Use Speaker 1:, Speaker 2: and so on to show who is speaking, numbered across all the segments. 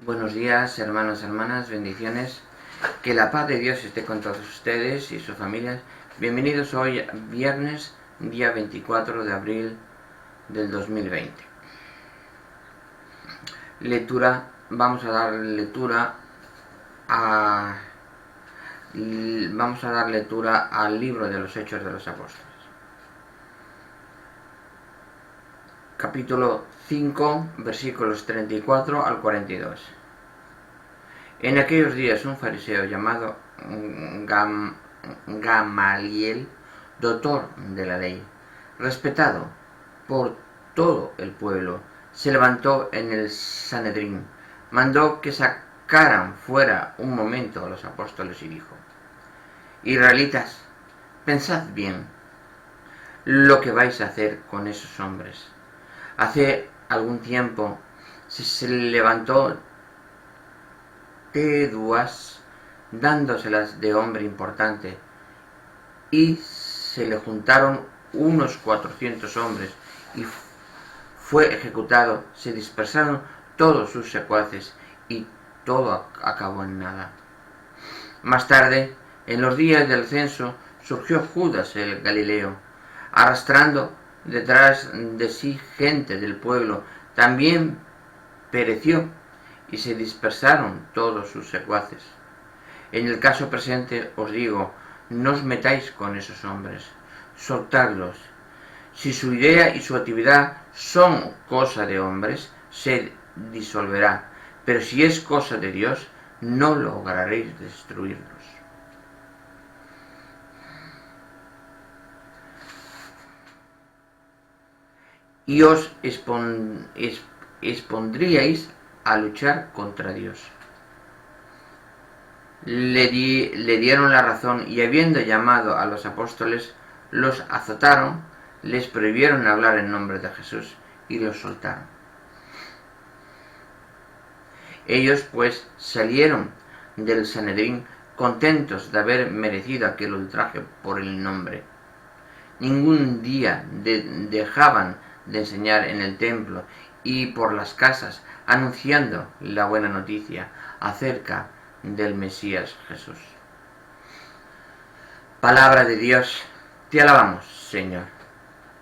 Speaker 1: Buenos días, hermanos, hermanas, bendiciones. Que la paz de Dios esté con todos ustedes y sus familias. Bienvenidos hoy, viernes, día 24 de abril del 2020. Vamos a dar lectura al libro de los Hechos de los Apóstoles. Capítulo 5, versículos 34 al 42. En aquellos días un fariseo llamado Gamaliel, doctor de la ley, respetado por todo el pueblo, se levantó en el Sanedrín, mandó que sacaran fuera un momento a los apóstoles y dijo: Israelitas, pensad bien lo que vais a hacer con esos hombres. Hace algún tiempo se levantó Teduas, dándoselas de hombre importante, y se le juntaron unos 400 hombres, y fue ejecutado. Se dispersaron todos sus secuaces, y todo acabó en nada. Más tarde, en los días del censo, surgió Judas el Galileo, arrastrando detrás de sí gente del pueblo. También pereció, y se dispersaron todos sus secuaces. En el caso presente os digo, no os metáis con esos hombres, soltadlos. Si su idea y su actividad son cosa de hombres, se disolverá, pero si es cosa de Dios, no lograréis destruirlos. Y os expondríais a luchar contra Dios. Le dieron la razón, y habiendo llamado a los apóstoles, los azotaron, les prohibieron hablar en nombre de Jesús y los soltaron. Ellos pues salieron del Sanedrín contentos de haber merecido aquel ultraje por el nombre. Ningún día dejaban de enseñar en el templo y por las casas, anunciando la buena noticia acerca del Mesías Jesús. Palabra de Dios, te alabamos, Señor.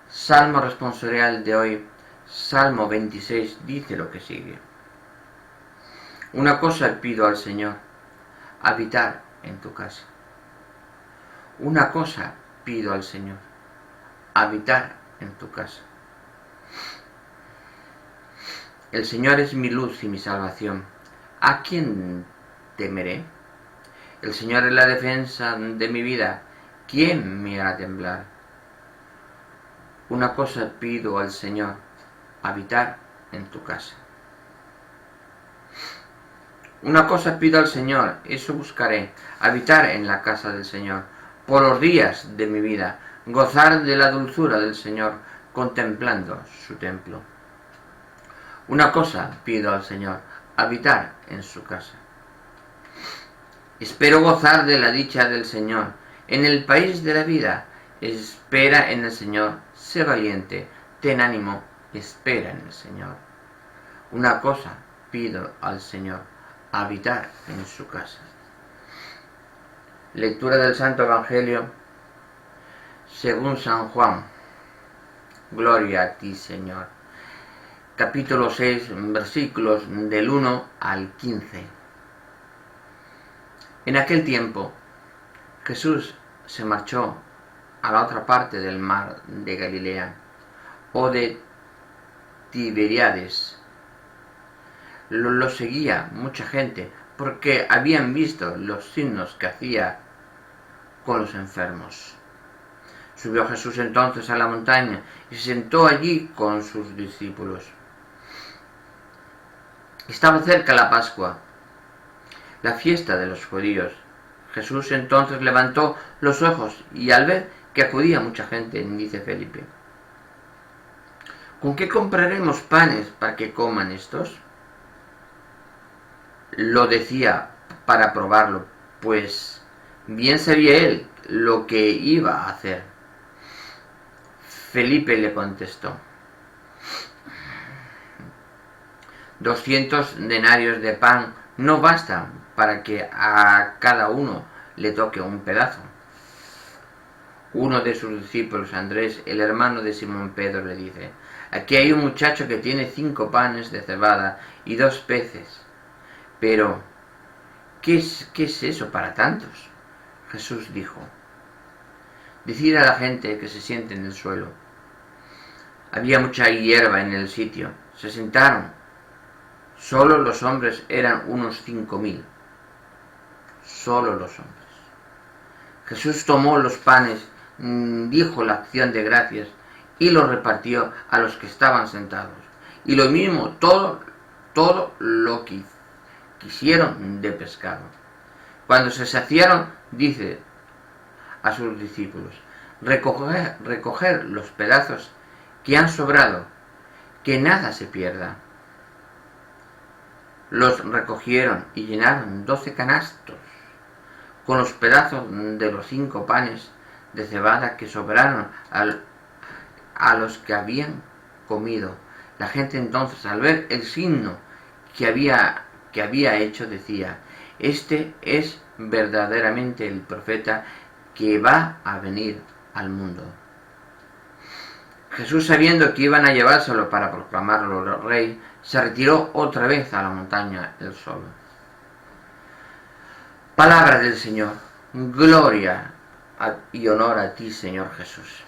Speaker 1: Salmo responsorial de hoy, Salmo 26, dice lo que sigue. Una cosa pido al Señor, habitar en tu casa. Una cosa pido al Señor, habitar en tu casa. El Señor es mi luz y mi salvación. ¿A quién temeré? El Señor es la defensa de mi vida. ¿Quién me hará temblar? Una cosa pido al Señor, habitar en tu casa. Una cosa pido al Señor, eso buscaré, habitar en la casa del Señor, por los días de mi vida, gozar de la dulzura del Señor, contemplando su templo. Una cosa pido al Señor, habitar en su casa. Espero gozar de la dicha del Señor, en el país de la vida. Espera en el Señor, sé valiente, ten ánimo, espera en el Señor. Una cosa pido al Señor, habitar en su casa. Lectura del Santo Evangelio según San Juan. Gloria a ti, Señor. Capítulo 6, versículos del 1 al 15. En aquel tiempo, Jesús se marchó a la otra parte del mar de Galilea, o de Tiberíades. Lo seguía mucha gente, porque habían visto los signos que hacía con los enfermos. Subió Jesús entonces a la montaña y se sentó allí con sus discípulos. Estaba cerca la Pascua, la fiesta de los judíos. Jesús entonces levantó los ojos y al ver que acudía mucha gente, dice Felipe: ¿con qué compraremos panes para que coman estos? Lo decía para probarlo, pues bien sabía él lo que iba a hacer. Felipe le contestó: 200 denarios de pan no bastan para que a cada uno le toque un pedazo. Uno de sus discípulos, Andrés, el hermano de Simón Pedro, le dice: aquí hay un muchacho que tiene 5 panes de cebada y 2 peces. Pero, ¿qué es eso para tantos? Jesús dijo: decid a la gente que se siente en el suelo. Había mucha hierba en el sitio. Se sentaron. Solo los hombres eran unos 5.000. Solo los hombres. Jesús tomó los panes, dijo la acción de gracias y los repartió a los que estaban sentados. Y lo mismo todo lo que quisieron de pescado. Cuando se saciaron, dice a sus discípulos: recoger los pedazos que han sobrado, que nada se pierda. Los recogieron y llenaron 12 canastos con los pedazos de los 5 panes de cebada que sobraron a los que habían comido. La gente entonces, al ver el signo que había hecho, decía: este es verdaderamente el profeta que va a venir al mundo. Jesús, sabiendo que iban a llevárselo para proclamarlo rey, se retiró otra vez a la montaña él solo. Palabra del Señor. Gloria y honor a ti, Señor Jesús.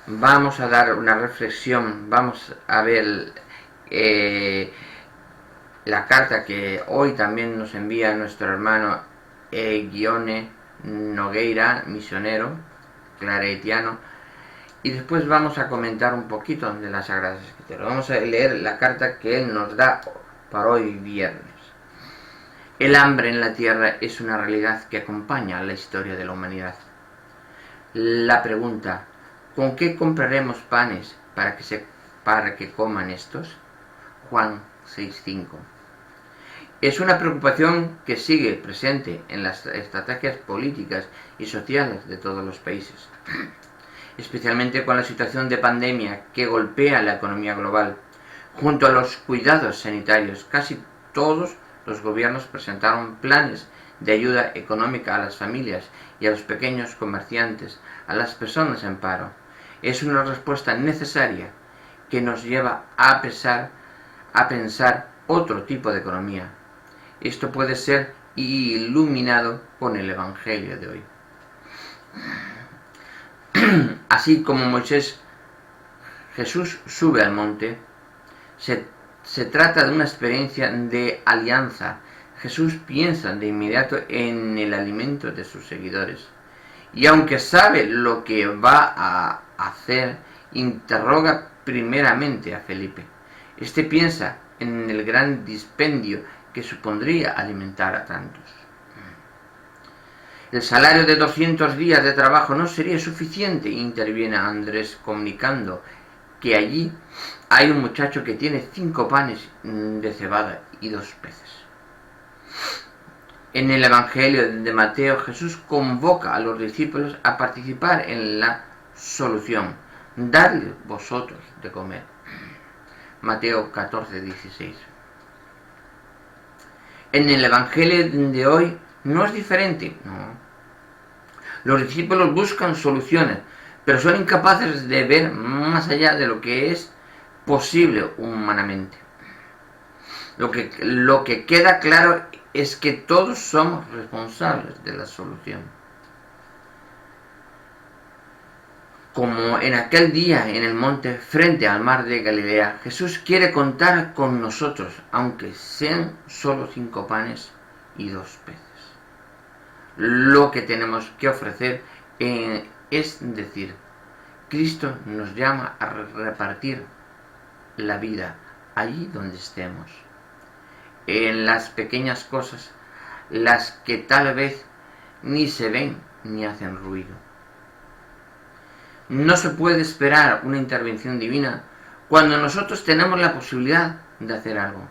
Speaker 1: Vamos a dar una reflexión, vamos a ver la carta que hoy también nos envía nuestro hermano Guione Nogueira, misionero claretiano, y después vamos a comentar un poquito de las Sagradas Escrituras. Vamos a leer la carta que él nos da para hoy viernes. El hambre en la tierra es una realidad que acompaña a la historia de la humanidad. La pregunta: ¿con qué compraremos panes para que coman estos? Juan 6:5. Es una preocupación que sigue presente en las estrategias políticas y sociales de todos los países, especialmente con la situación de pandemia que golpea la economía global. Junto a los cuidados sanitarios, casi todos los gobiernos presentaron planes de ayuda económica a las familias y a los pequeños comerciantes, a las personas en paro. Es una respuesta necesaria que nos lleva a pensar otro tipo de economía. Esto puede ser iluminado con el Evangelio de hoy. Así como Moisés, Jesús sube al monte. Se trata de una experiencia de alianza. Jesús piensa de inmediato en el alimento de sus seguidores. Y aunque sabe lo que va a hacer, interroga primeramente a Felipe. Este piensa en el gran dispendio que supondría alimentar a tantos. El salario de 200 días de trabajo no sería suficiente, interviene Andrés, comunicando que allí hay un muchacho que tiene 5 panes de cebada y 2 peces. En el Evangelio de Mateo, Jesús convoca a los discípulos a participar en la solución: dadle vosotros de comer. Mateo 14:16. En el Evangelio de hoy no es diferente, no. Los discípulos buscan soluciones, pero son incapaces de ver más allá de lo que es posible humanamente. Lo que queda claro es que todos somos responsables de la solución. Como en aquel día en el monte frente al mar de Galilea, Jesús quiere contar con nosotros, aunque sean solo 5 panes y 2 peces. Lo que tenemos que ofrecer es decir, Cristo nos llama a repartir la vida allí donde estemos, en las pequeñas cosas, las que tal vez ni se ven ni hacen ruido. No se puede esperar una intervención divina cuando nosotros tenemos la posibilidad de hacer algo,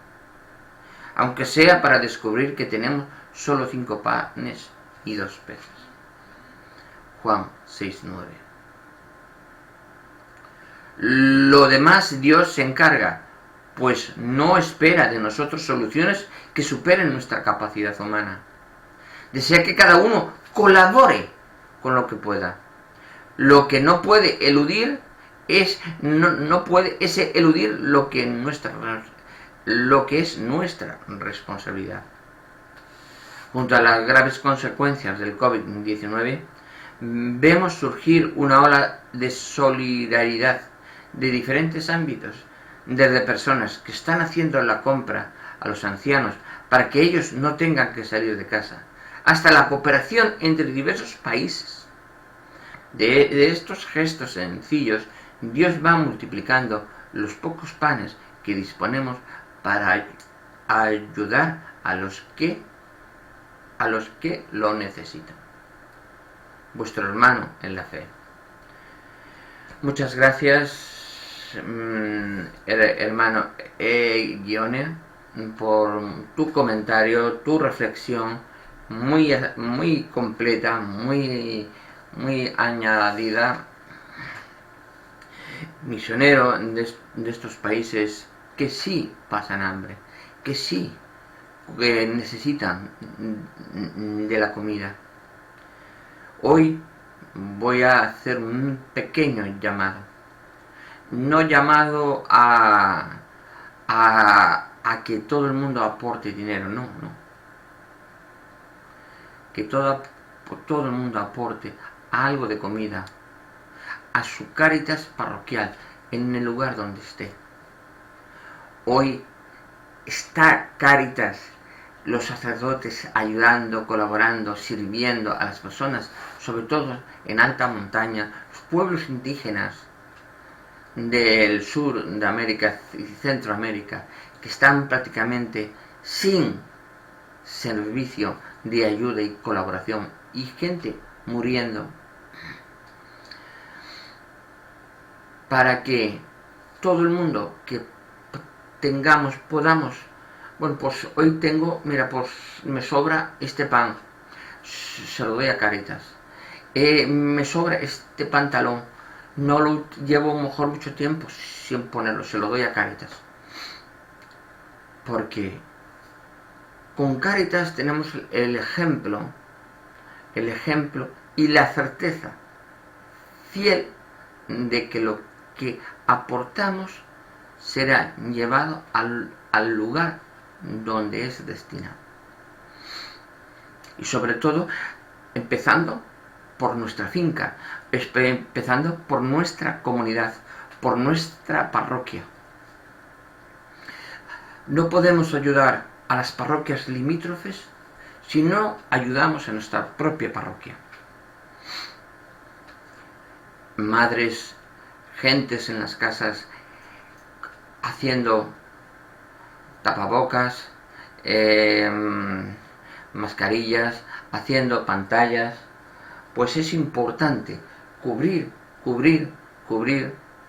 Speaker 1: aunque sea para descubrir que tenemos solo 5 panes y 2 peces. Juan 6:9. Lo demás Dios se encarga. pues no espera de nosotros soluciones que superen nuestra capacidad humana. Desea que cada uno colabore con lo que pueda. Lo que no puede eludir es eludir lo que es nuestra responsabilidad. Junto a las graves consecuencias del COVID-19, vemos surgir una ola de solidaridad de diferentes ámbitos, desde personas que están haciendo la compra a los ancianos para que ellos no tengan que salir de casa, hasta la cooperación entre diversos países. De estos gestos sencillos, Dios va multiplicando los pocos panes que disponemos para ayudar a los que lo necesitan. Vuestro hermano en la fe. Muchas gracias, hermano Guione, por tu comentario, tu reflexión muy completa, muy añadida. Misionero de estos países que sí pasan hambre, que sí necesitan de la comida. Hoy voy a hacer un pequeño llamado. No llamado a que todo el mundo aporte dinero, no. Que todo el mundo aporte algo de comida a su Cáritas parroquial en el lugar donde esté. Hoy está Cáritas, los sacerdotes ayudando, colaborando, sirviendo a las personas, sobre todo en alta montaña, los pueblos indígenas del sur de América y Centroamérica, que están prácticamente sin servicio de ayuda y colaboración, y gente muriendo, para que todo el mundo que podamos. Bueno, pues hoy tengo, mira, pues me sobra este pan, se lo doy a Cáritas. Me sobra este pantalón, no lo llevo mejor mucho tiempo sin ponerlo, se lo doy a Cáritas. Porque con Cáritas tenemos el ejemplo y la certeza fiel de que lo que aportamos será llevado al lugar donde es destinado. Y sobre todo, empezando por nuestra finca, empezando por nuestra comunidad, por nuestra parroquia. No podemos ayudar a las parroquias limítrofes si no ayudamos a nuestra propia parroquia. Madres, gentes en las casas haciendo tapabocas, mascarillas, haciendo pantallas, pues es importante cubrir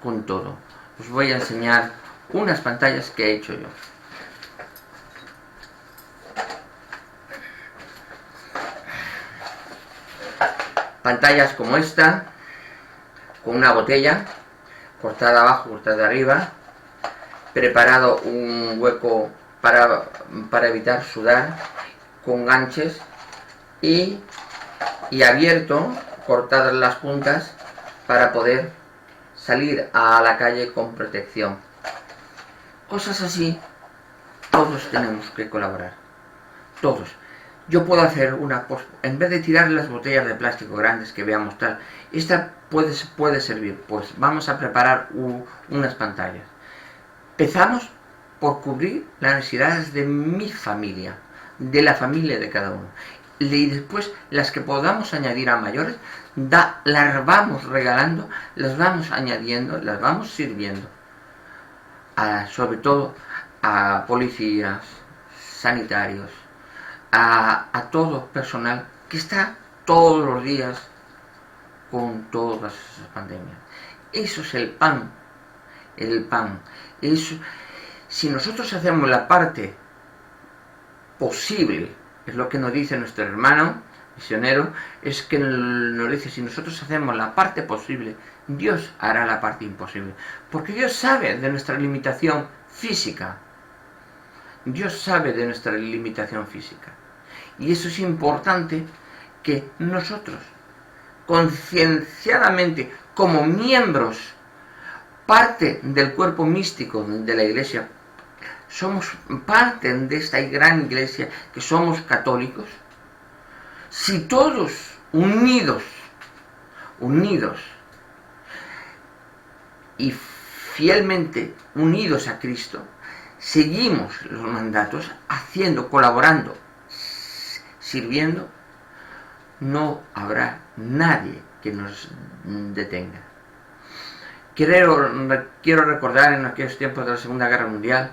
Speaker 1: con todo. Os voy a enseñar unas pantallas que he hecho yo. Pantallas como esta, con una botella, cortada abajo, cortada arriba, preparado un hueco para evitar sudar, con ganches y abierto, cortadas las puntas para poder salir a la calle con protección. Cosas así, todos tenemos que colaborar, todos. Yo puedo hacer una, pues, en vez de tirar las botellas de plástico grandes que veamos tal, esta puede servir, pues vamos a preparar unas pantallas. Empezamos por cubrir las necesidades de mi familia, de la familia de cada uno. Y después las que podamos añadir a mayores, las vamos regalando, las vamos añadiendo, las vamos sirviendo. Sobre todo a policías, sanitarios, a todo personal que está todos los días con todas esas pandemias. Eso es el pan. Eso, si nosotros hacemos la parte posible, es lo que nos dice nuestro hermano misionero, es que nos dice, si nosotros hacemos la parte posible, Dios hará la parte imposible, porque Dios sabe de nuestra limitación física. Dios sabe de nuestra limitación física. Y eso es importante que nosotros, concienciadamente, como miembros, parte del cuerpo místico de la Iglesia, somos parte de esta gran Iglesia, que somos católicos, si todos unidos y fielmente unidos a Cristo, seguimos los mandatos, haciendo, colaborando, sirviendo, no habrá nadie que nos detenga. Quiero recordar en aquellos tiempos de la Segunda Guerra Mundial,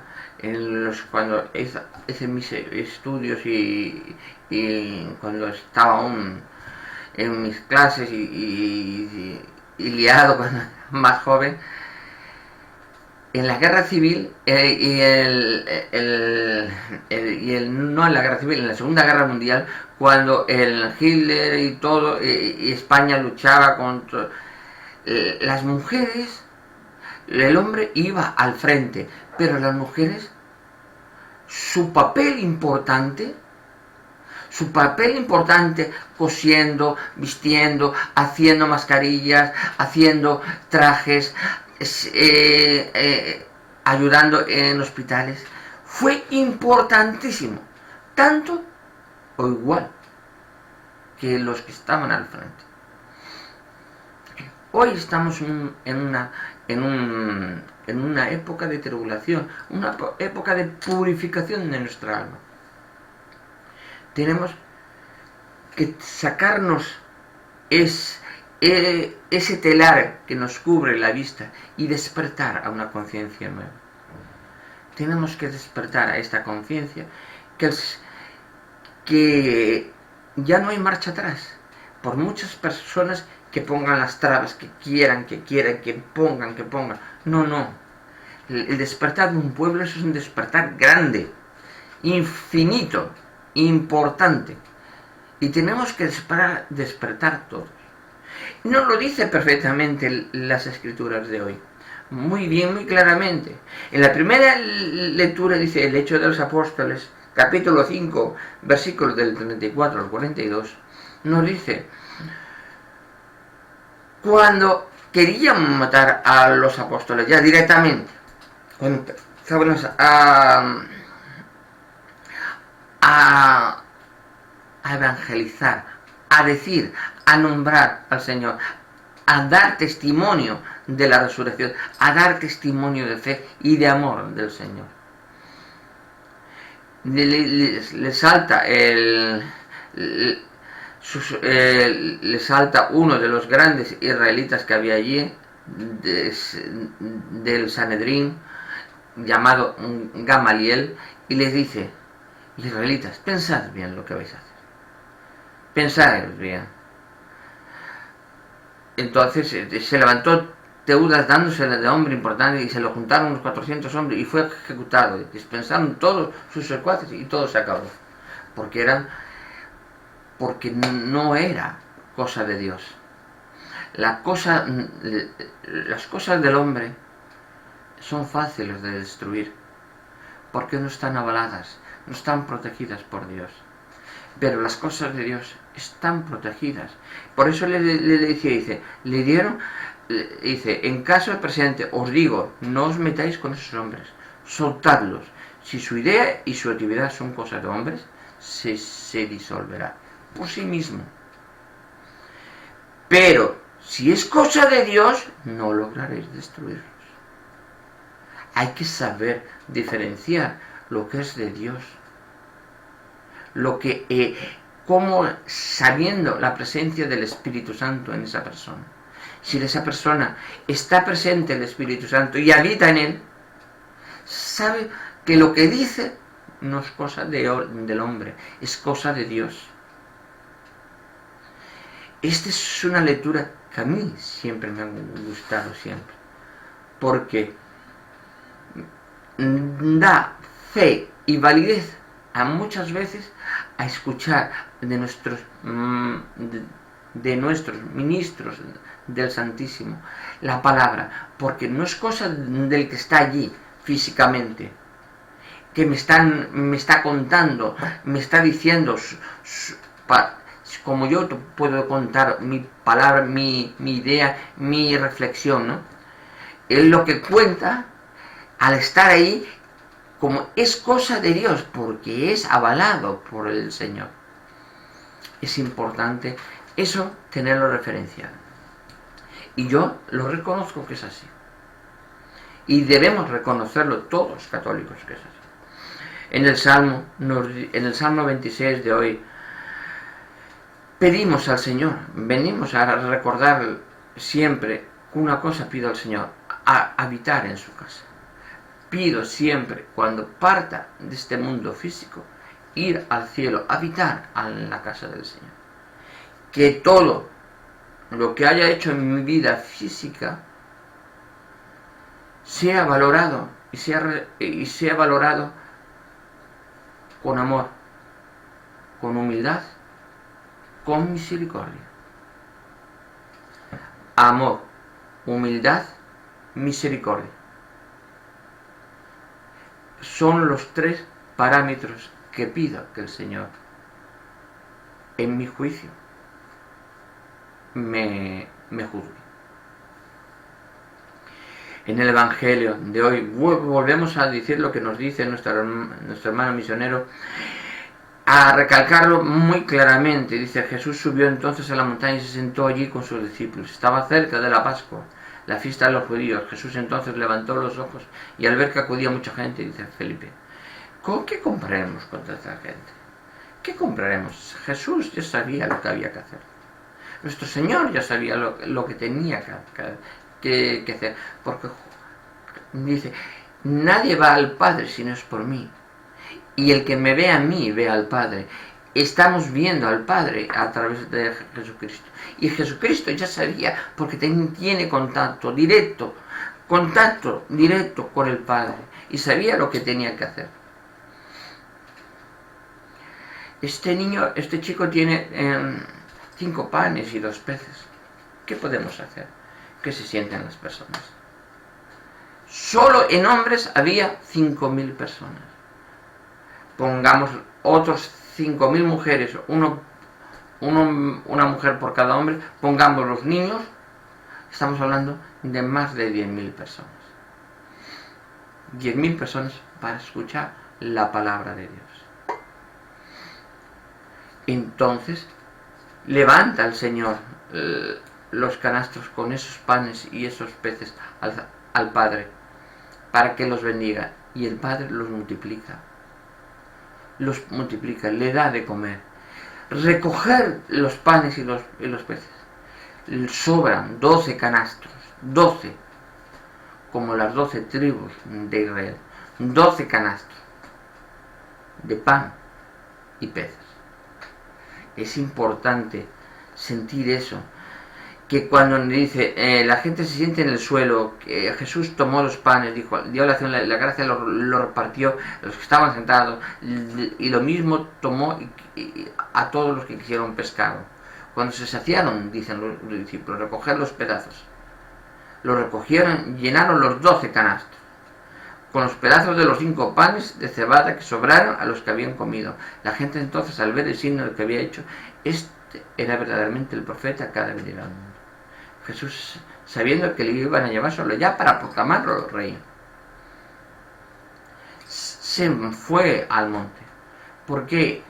Speaker 1: cuando hice mis estudios y cuando estaba aún en mis clases y liado cuando más joven, en la guerra civil no en la guerra civil, en la Segunda Guerra Mundial, cuando el Hitler y todo y España luchaba contra las mujeres, el hombre iba al frente, pero las mujeres, su papel importante, cosiendo, vistiendo, haciendo mascarillas, haciendo trajes, ayudando en hospitales, fue importantísimo, tanto o igual que los que estaban al frente. Hoy estamos en una época de tribulación, una época de purificación de nuestra alma. Tenemos que sacarnos ese telar que nos cubre la vista y despertar a una conciencia nueva. Tenemos que despertar a esta conciencia que ya no hay marcha atrás. Por muchas personas que pongan las trabas, que quieran, que pongan. No. El despertar de un pueblo es un despertar grande, infinito, importante. Y tenemos que despertar todos. Nos lo dice perfectamente las Escrituras de hoy. Muy bien, muy claramente. En la primera lectura dice el Hecho de los Apóstoles, capítulo 5, versículos del 34 al 42, nos dice: cuando querían matar a los apóstoles ya directamente, cuando empezaban a evangelizar, a decir, a nombrar al Señor, a dar testimonio de la resurrección, a dar testimonio de fe y de amor del Señor, le salta uno de los grandes israelitas que había allí, del Sanedrín, llamado Gamaliel, y les dice: israelitas, pensad bien lo que vais a hacer, pensad bien. Entonces se levantó Teudas dándose de hombre importante, y se lo juntaron unos 400 hombres y fue ejecutado. Y dispensaron todos sus secuaces y todo se acabó, porque no era cosa de Dios. Las cosas del hombre son fáciles de destruir, porque no están avaladas, no están protegidas por Dios. Pero las cosas de Dios están protegidas. Por eso le dice, en caso de presente os digo, no os metáis con esos hombres, soltadlos. Si su idea y su actividad son cosas de hombres, se disolverá por sí mismo. Pero si es cosa de Dios, no lograréis destruirlos. Hay que saber diferenciar lo que es de Dios, como sabiendo la presencia del Espíritu Santo en esa persona. Si en esa persona está presente el Espíritu Santo y habita en él, sabe que lo que dice no es cosa del hombre, es cosa de Dios. Esta es una lectura que a mí siempre me ha gustado, siempre, porque da fe y validez a muchas veces a escuchar de nuestros ministros del Santísimo la palabra, porque no es cosa del que está allí, físicamente, que me está contando, me está diciendo, como yo te puedo contar mi palabra, mi idea, mi reflexión, ¿no? Él lo que cuenta, al estar ahí, como es cosa de Dios, porque es avalado por el Señor. Es importante eso, tenerlo referenciado. Y yo lo reconozco que es así. Y debemos reconocerlo todos católicos que es así. En el Salmo 26 de hoy, pedimos al Señor, venimos a recordar siempre que una cosa pido al Señor, a habitar en su casa. Pido siempre, cuando parta de este mundo físico, ir al cielo, habitar en la casa del Señor. Que todo lo que haya hecho en mi vida física sea valorado y sea valorado con amor, con humildad, con misericordia. Amor, humildad, misericordia. Son los 3 parámetros que pido que el Señor, en mi juicio, me juzgue. En el Evangelio de hoy volvemos a decir lo que nos dice nuestro hermano misionero, a recalcarlo muy claramente. Dice: Jesús subió entonces a la montaña y se sentó allí con sus discípulos. Estaba cerca de la Pascua, la fiesta de los judíos. Jesús entonces levantó los ojos y al ver que acudía mucha gente, dice Felipe: ¿con qué compraremos contra esta gente? ¿Qué compraremos? Jesús ya sabía lo que había que hacer. Nuestro Señor ya sabía lo que tenía que hacer. Porque dice: nadie va al Padre si no es por mí. Y el que me ve a mí, ve al Padre. Estamos viendo al Padre a través de Jesucristo. Y Jesucristo ya sabía, porque tiene contacto directo con el Padre. Y sabía lo que tenía que hacer. Este chico tiene 5 panes y 2 peces. ¿Qué podemos hacer? Que se sienten las personas. Solo en hombres había 5.000 personas. Pongamos otros 5.000 mujeres, una mujer por cada hombre, pongamos los niños, estamos hablando de más de 10.000 personas. 10.000 personas para escuchar la palabra de Dios. Entonces, levanta el Señor los canastos con esos panes y esos peces al Padre, para que los bendiga, y el Padre los multiplica, le da de comer. Recoger los panes y los peces, sobran 12 canastos, 12, como las 12 tribus de Israel, 12 canastos de pan y peces. Es importante sentir eso, que cuando dice la gente se siente en el suelo, que Jesús tomó los panes, dio la gracia, lo repartió a los que estaban sentados, y lo mismo tomó a todos los que quisieron pescado. Cuando se saciaron, dicen los discípulos, recoger los pedazos, lo recogieron, llenaron los 12 canastos con los pedazos de los 5 panes de cebada que sobraron a los que habían comido. La gente entonces, al ver el signo que había hecho, era verdaderamente el profeta que ha de venir al mundo. Jesús, sabiendo que le iban a llevar solo ya para proclamarlo rey, se fue al monte, porque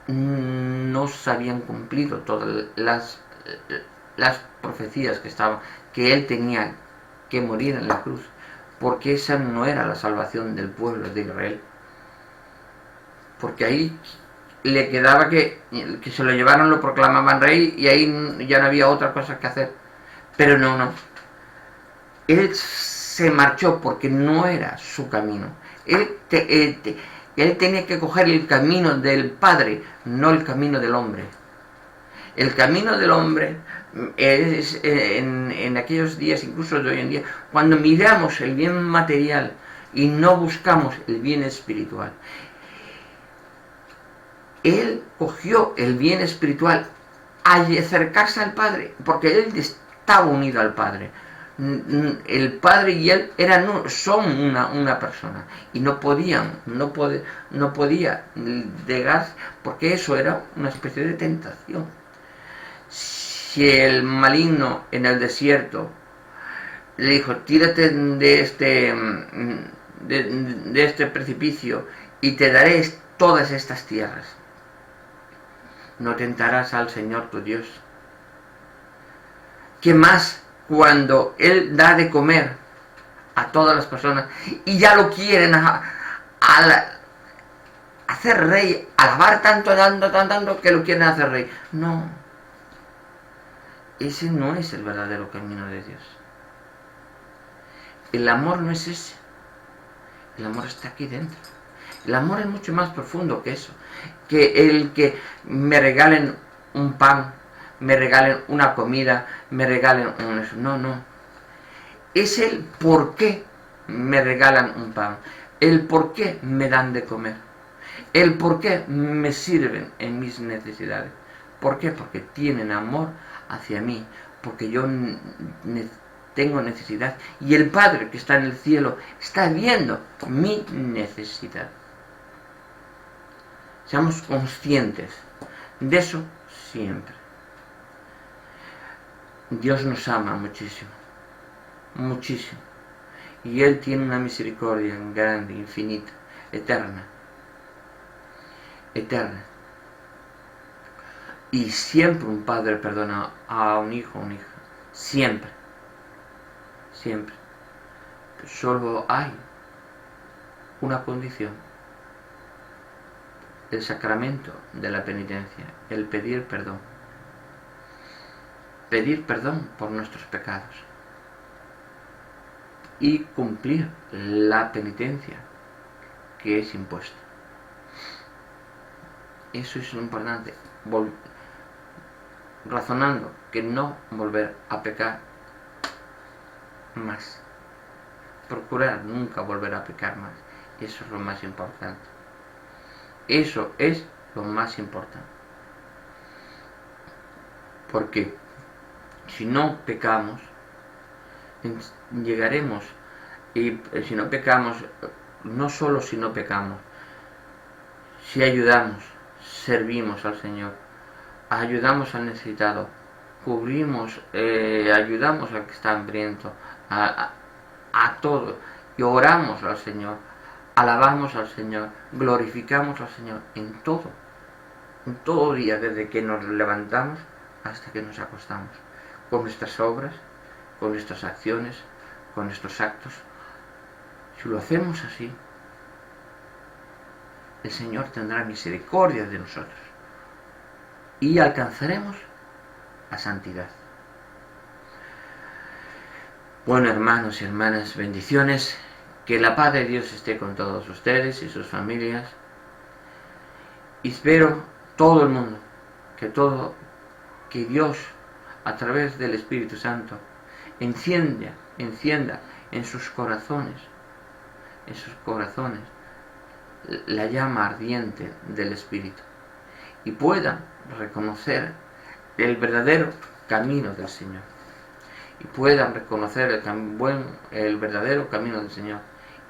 Speaker 1: no se habían cumplido todas las profecías que él tenía que morir en la cruz, porque esa no era la salvación del pueblo de Israel. Porque ahí le quedaba que se lo llevaron, lo proclamaban rey, y ahí ya no había otra cosa que hacer. Pero no. Él se marchó porque no era su camino. Él tenía que coger el camino del Padre, no el camino del hombre. El camino del hombre es en aquellos días, incluso de hoy en día, cuando miramos el bien material y no buscamos el bien espiritual. Él cogió el bien espiritual al acercarse al Padre, porque él estaba unido al Padre. El padre y él son una persona y no podía llegar, porque eso era una especie de tentación. Si el maligno en el desierto le dijo, tírate de este precipicio y te daré todas estas tierras, no tentarás al Señor tu Dios. ¿Qué más cuando Él da de comer a todas las personas y ya lo quieren hacer rey, alabar tanto que lo quieren hacer rey? No, ese no es el verdadero camino de Dios. El amor no es ese. El amor está aquí dentro. El amor es mucho más profundo que eso. Que el que me regalen un pan, me regalen una comida, me regalen un... No. Es el por qué me regalan un pan. El por qué me dan de comer. El por qué me sirven en mis necesidades. ¿Por qué? Porque tienen amor hacia mí. Porque yo tengo necesidad. Y el Padre que está en el cielo está viendo mi necesidad. Seamos conscientes de eso siempre. Dios nos ama muchísimo, muchísimo. Y Él tiene una misericordia grande, infinita, eterna. Eterna. Y siempre un padre perdona a un hijo o una hija. Siempre. Siempre. Solo hay una condición. El sacramento de la penitencia, el pedir perdón. Pedir perdón por nuestros pecados y cumplir la penitencia que es impuesta. Eso es lo importante. Razonando que no volver a pecar más. Procurar nunca volver a pecar más. Eso es lo más importante. Eso es lo más importante. Porque si no pecamos, llegaremos, y si no pecamos, no solo si no pecamos, si ayudamos, servimos al Señor, ayudamos al necesitado, cubrimos, ayudamos al que está hambriento, a todo, y oramos al Señor, alabamos al Señor, glorificamos al Señor en todo día, desde que nos levantamos hasta que nos acostamos, con nuestras obras, con nuestras acciones, con nuestros actos. Si lo hacemos así, el Señor tendrá misericordia de nosotros y alcanzaremos la santidad. Bueno, hermanos y hermanas, bendiciones. Que la paz de Dios esté con todos ustedes y sus familias. Y espero todo el mundo, que Dios, a través del Espíritu Santo, encienda en sus corazones, la llama ardiente del Espíritu y puedan reconocer el verdadero camino del Señor y puedan reconocer el verdadero camino del Señor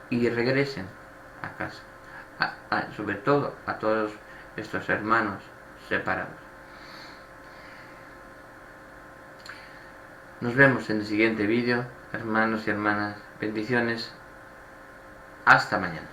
Speaker 1: y regresen a casa, sobre todo a todos estos hermanos separados. Nos vemos en el siguiente vídeo, hermanos y hermanas. Bendiciones. Hasta mañana.